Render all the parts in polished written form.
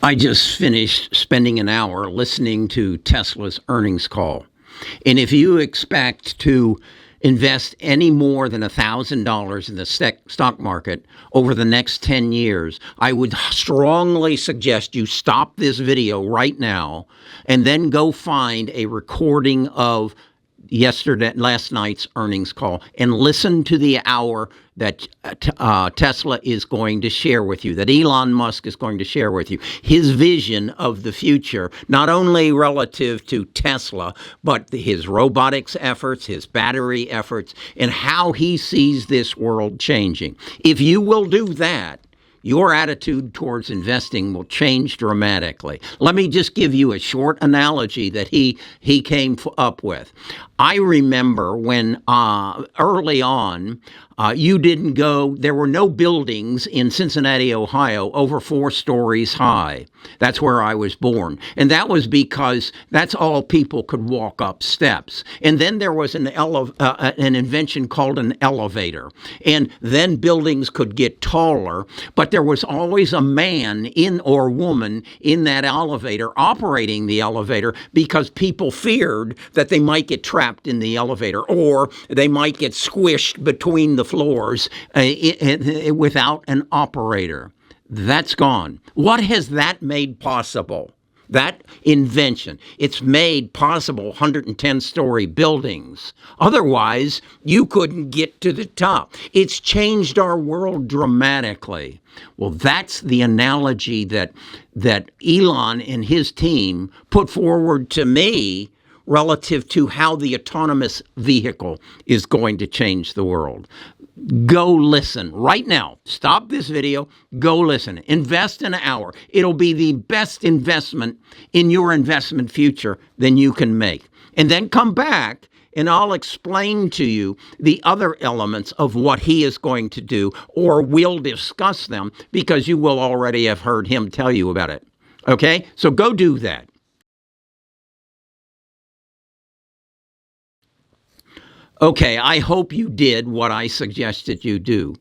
I just finished spending an hour listening to Tesla's earnings call. And if you expect to invest any more than $1,000 in the stock market over the next 10 years, I would strongly suggest you stop this video right now and then go find a recording of last night's earnings call and listen to the hour that Tesla is going to share with you, that Elon Musk is going to share with you, his vision of the future, not only relative to Tesla, but his robotics efforts, his battery efforts, and how he sees this world changing. If you will do that, your attitude towards investing will change dramatically. Let me just give you a short analogy that he came up with. I remember when early on, there were no buildings in Cincinnati, Ohio, over 4 stories high. That's where I was born. And that was because that's all people could walk up steps. And then there was an invention called an elevator. And then buildings could get taller, but there was always a man or woman in that elevator operating the elevator because people feared that they might get trapped in the elevator or they might get squished between the floors without an operator. That's gone. What has that made possible? That invention. It's made possible 110-story buildings. Otherwise, you couldn't get to the top. It's changed our world dramatically. Well, that's the analogy that Elon and his team put forward to me relative to how the autonomous vehicle is going to change the world. Go listen right now. Stop this video. Go listen. Invest an hour. It'll be the best investment in your investment future than you can make. And then come back and I'll explain to you the other elements of what he is going to do, or we'll discuss them because you will already have heard him tell you about it. Okay? So go do that. Okay, I hope you did what I suggested you do.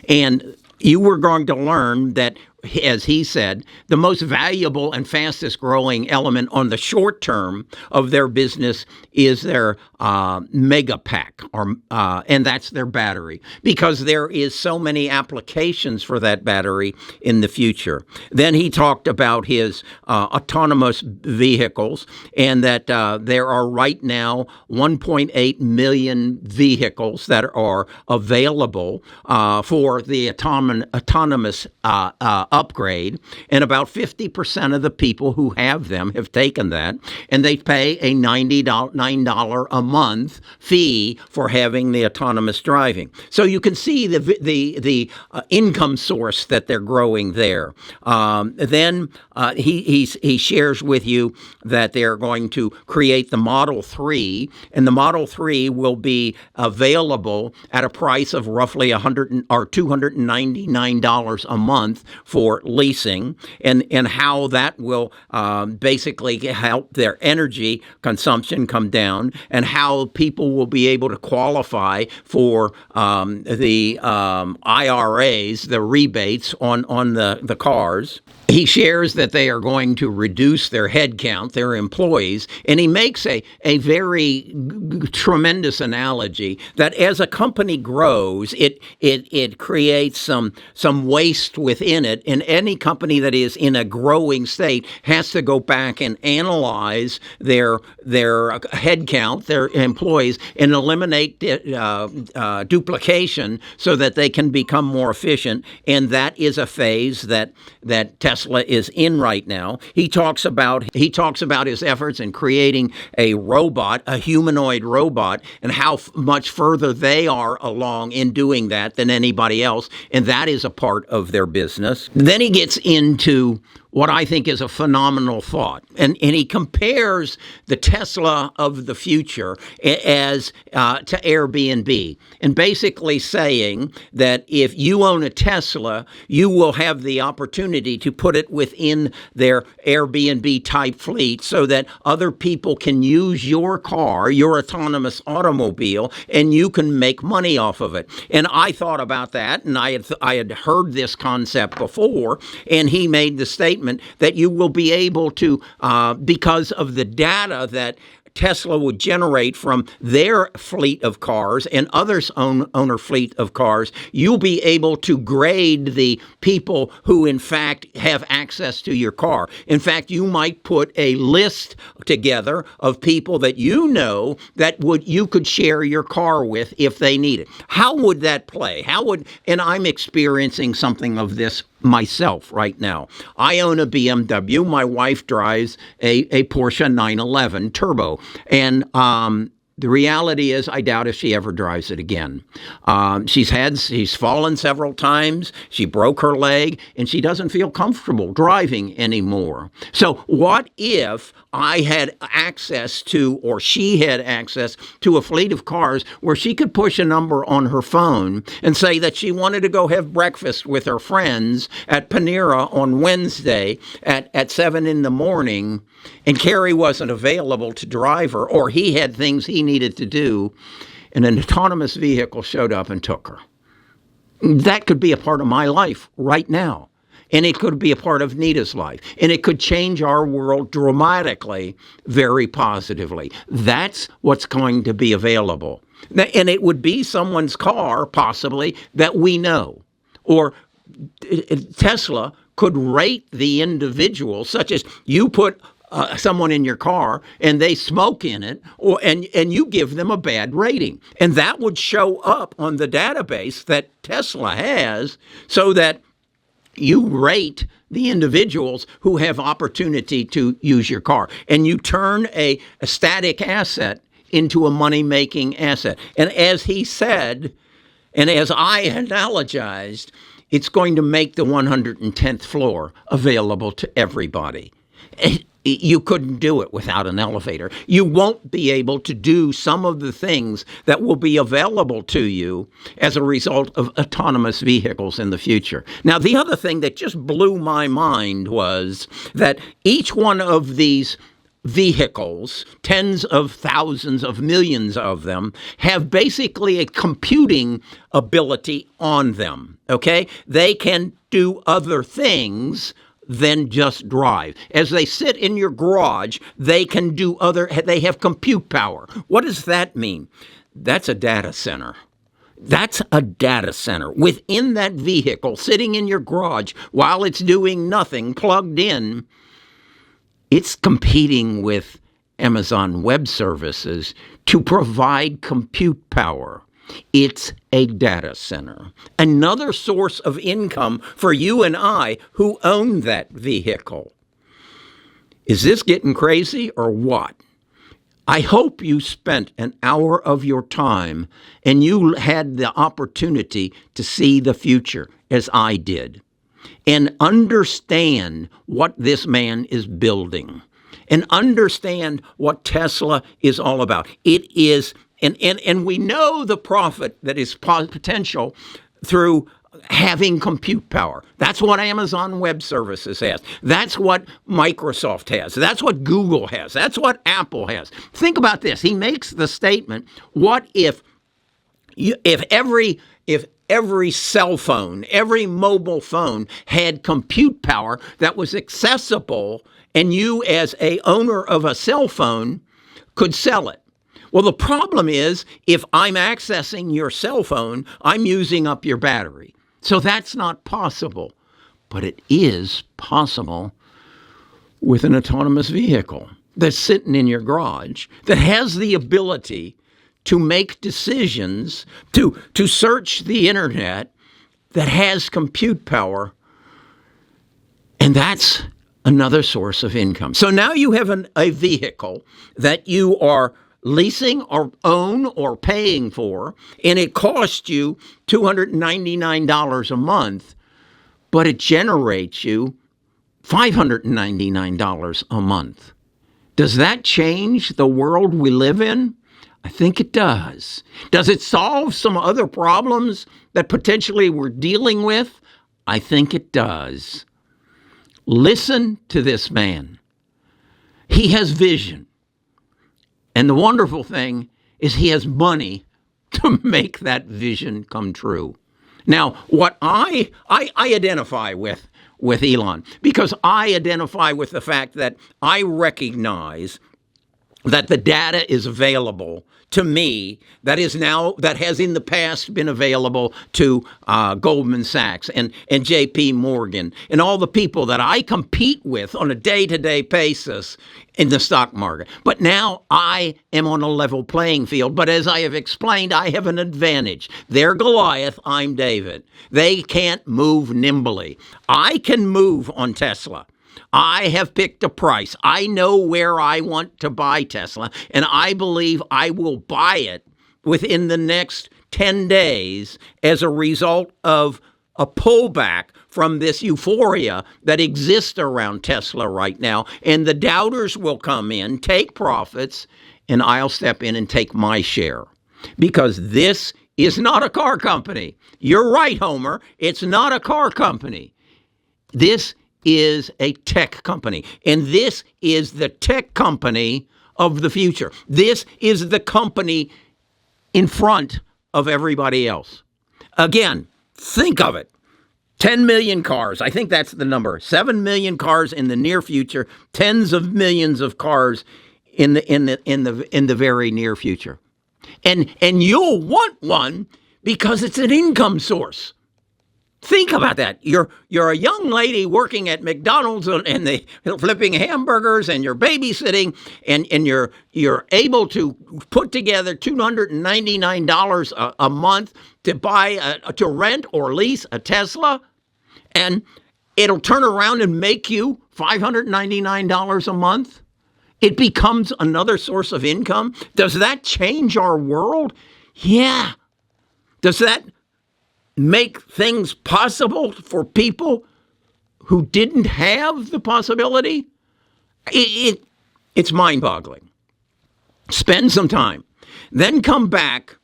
And you were going to learn that, as he said, the most valuable and fastest growing element on the short term of their business is their mega pack, and that's their battery, because there is so many applications for that battery in the future. Then he talked about his autonomous vehicles, and that there are right now 1.8 million vehicles that are available for the autonomous upgrade, and about 50% of the people who have them have taken that, and they pay a $99 a month fee for having the autonomous driving. So you can see the income source that they're growing there. Then he shares with you that they're going to create the Model 3, and the Model 3 will be available at a price of roughly $299 a month for leasing, and how that will basically help their energy consumption come down, and how people will be able to qualify for the IRAs, the rebates on the cars. He shares that they are going to reduce their headcount, their employees, and he makes a very tremendous analogy that as a company grows, it creates some waste within it, and any company that is in a growing state has to go back and analyze their headcount, their employees, and eliminate duplication so that they can become more efficient, and that is a phase that Tesla is in right now. He talks about his efforts in creating a robot, a humanoid robot, and how much further they are along in doing that than anybody else, and that is a part of their business. Then he gets into what I think is a phenomenal thought. And he compares the Tesla of the future as to Airbnb, and basically saying that if you own a Tesla, you will have the opportunity to put it within their Airbnb type fleet so that other people can use your car, your autonomous automobile, and you can make money off of it. And I thought about that, and I had heard this concept before, and he made the statement statement that you will be able to, because of the data that Tesla would generate from their fleet of cars and others' owner fleet of cars, you'll be able to grade the people who in fact have access to your car. In fact, you might put a list together of people that you know that you could share your car with if they need it. How would that play? And I'm experiencing something of this myself right now. I own a BMW. My wife drives a Porsche 911 Turbo. And the reality is, I doubt if she ever drives it again. She's fallen several times. She broke her leg, and she doesn't feel comfortable driving anymore. So what if I had access to, or she had access to, a fleet of cars where she could push a number on her phone and say that she wanted to go have breakfast with her friends at Panera on Wednesday at 7 in the morning, and Kerry wasn't available to drive her, or he had things he needed to do, and an autonomous vehicle showed up and took her. That could be a part of my life right now. And it could be a part of Nita's life. And it could change our world dramatically, very positively. That's what's going to be available. And it would be someone's car, possibly, that we know. Or Tesla could rate the individual, such as you put someone in your car and they smoke in it, and you give them a bad rating. And that would show up on the database that Tesla has, so that you rate the individuals who have opportunity to use your car. And you turn a static asset into a money-making asset. And as he said, and as I analogized, it's going to make the 110th floor available to everybody. You couldn't do it without an elevator. You won't be able to do some of the things that will be available to you as a result of autonomous vehicles in the future. Now, the other thing that just blew my mind was that each one of these vehicles, tens of thousands of millions of them, have basically a computing ability on them, okay? They can do other things than just drive. As they sit in your garage, they have compute power. What does that mean? That's a data center. That's a data center. Within that vehicle, sitting in your garage, while it's doing nothing, plugged in, it's competing with Amazon Web Services to provide compute power. It's a data center. Another source of income for you and I who own that vehicle. Is this getting crazy or what? I hope you spent an hour of your time and you had the opportunity to see the future as I did, and understand what this man is building, and understand what Tesla is all about. It is, and we know the profit that is potential through having compute power. That's what Amazon Web Services has. That's what Microsoft has. That's what Google has. That's what Apple has. Think about this. He makes the statement, what if every cell phone, every mobile phone had compute power that was accessible, and you as a owner of a cell phone could sell it? Well, the problem is, if I'm accessing your cell phone, I'm using up your battery. So that's not possible. But it is possible with an autonomous vehicle that's sitting in your garage, that has the ability to make decisions, to search the internet, that has compute power. And that's another source of income. So now you have a vehicle that you are leasing or own or paying for, and it costs you $299 a month, but it generates you $599 a month. Does that change the world we live in? I think it does. Does it solve some other problems that potentially we're dealing with? I think it does. Listen to this man. He has vision. And the wonderful thing is he has money to make that vision come true. Now, what I identify with with Elon, because I identify with the fact that I recognize that the data is available to me that has in the past been available to Goldman Sachs and J.P. Morgan and all the people that I compete with on a day-to-day basis in the stock market. But now I am on a level playing field. But as I have explained, I have an advantage. They're Goliath, I'm David. They can't move nimbly. I can move on Tesla. I have picked a price. I know where I want to buy Tesla, and I believe I will buy it within the next 10 days as a result of a pullback from this euphoria that exists around Tesla right now. And the doubters will come in, take profits, and I'll step in and take my share. Because this is not a car company. You're right, Homer. It's not a car company. This is a tech company. And this is the tech company of the future. This is the company in front of everybody else. Again, think of it. 10 million cars. I think that's the number. 7 million cars in the near future. Tens of millions of cars in the very near future. And you'll want one because it's an income source. Think about that. You're a young lady working at McDonald's and they flipping hamburgers, and you're babysitting, and you're able to put together $299 a month to buy to rent or lease a Tesla, and it'll turn around and make you $599 a month. It becomes another source of income. Does that change our world? Yeah. Does that make things possible for people who didn't have the possibility? It's mind-boggling. Spend some time. Then come back,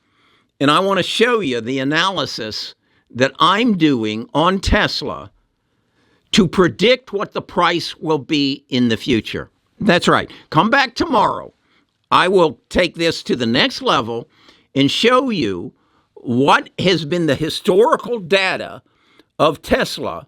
and I want to show you the analysis that I'm doing on Tesla to predict what the price will be in the future. That's right. Come back tomorrow. I will take this to the next level and show you what has been the historical data of Tesla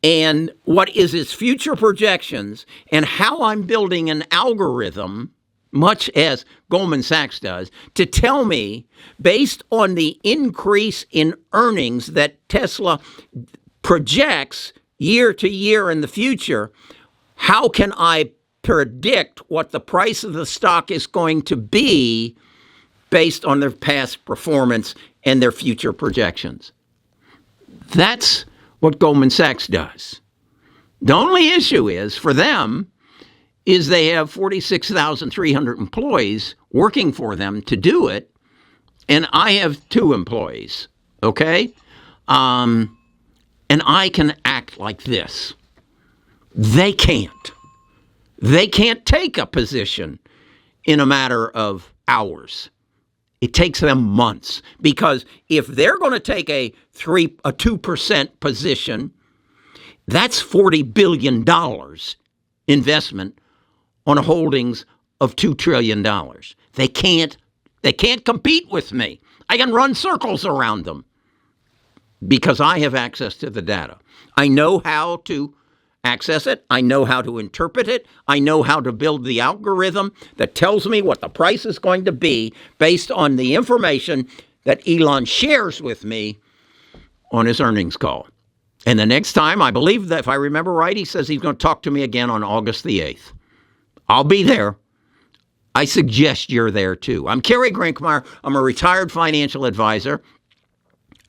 and what is its future projections, and how I'm building an algorithm, much as Goldman Sachs does, to tell me, based on the increase in earnings that Tesla projects year to year in the future, how can I predict what the price of the stock is going to be based on their past performance and their future projections. That's what Goldman Sachs does. The only issue is, for them, is they have 46,300 employees working for them to do it, and I have 2 employees, okay? And I can act like this. They can't. They can't take a position in a matter of hours. It takes them months, because if they're going to take a 2% position, that's $40 billion investment on a holdings of $2 trillion. They can't compete with me. I can run circles around them because I have access to the data. I know how to access it. I know how to interpret it. I know how to build the algorithm that tells me what the price is going to be based on the information that Elon shares with me on his earnings call. And the next time, I believe that if I remember right, he says he's going to talk to me again on August the 8th. I'll be there. I suggest you're there too. I'm Kerry Grinkmeyer. I'm a retired financial advisor,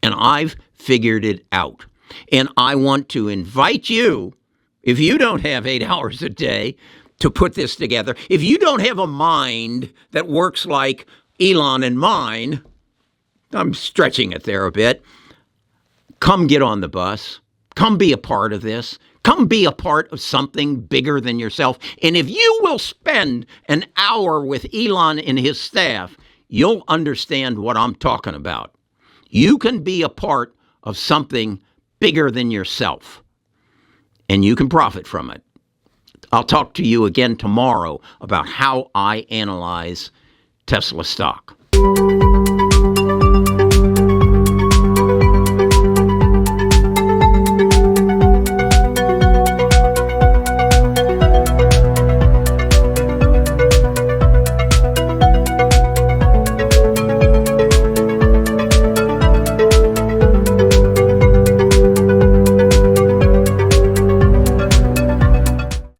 and I've figured it out. And I want to invite you, if you don't have 8 hours a day to put this together, if you don't have a mind that works like Elon and mine, I'm stretching it there a bit, come get on the bus. Come be a part of this. Come be a part of something bigger than yourself. And if you will spend an hour with Elon and his staff, you'll understand what I'm talking about. You can be a part of something bigger than yourself, and you can profit from it. I'll talk to you again tomorrow about how I analyze Tesla stock.